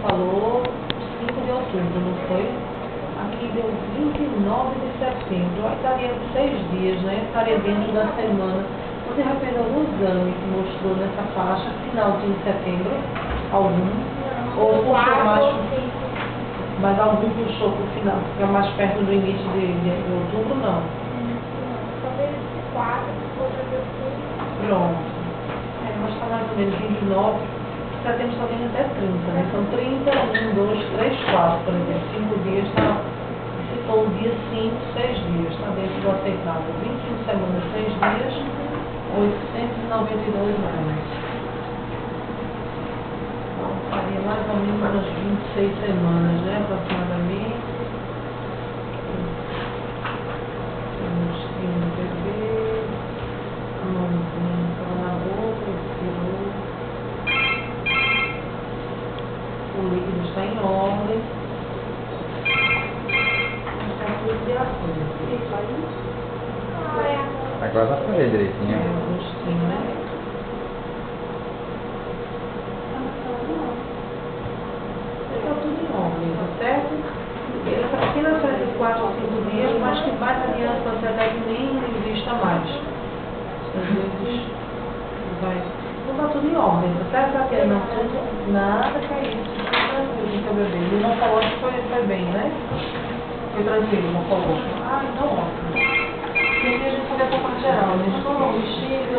falou 5 de outubro, não foi? Aqui deu 29 de setembro, aí estaria 6 dias, né? Estaria dentro da semana. Você já fez algum exame que mostrou nessa faixa, final de setembro? Algum? Ou puxou mais, mas algum puxou para o final, fica mais perto do início de outubro, não? Talvez 4, outra vez 5. Pronto. Mas está mais ou menos 29, setembro está vindo até 30, né? São 30, 1, 2, 3, 4, por exemplo. 5 dias está, se for o dia 5, 6 dias, está dentro do aceitável. 21 semanas, 6 dias, 892 anos. Então, faria mais ou menos umas 26 semanas, né? Aproximadamente. Temos o bebê, a mãozinha na boca, expirou. O líquido está em ordem. Está tudo de acordo. Agora dá pra ver direitinho. O rostinho, né? Está tudo em ordem, tá certo? Ele está aqui na frente de 4 ou 5 dias, mas que mais adiante você deve nem exista mais. Às vezes vai. Não está tudo em ordem, tá certo, Tatiana? Não, tudo, nada que é isso. Fica tranquilo com o seu bebê. O morfológico foi bem, né? Foi tranquilo, o morfológico. Ah, então ótimo. Porque a gente sabe a pouco geral, né? Estou vestido,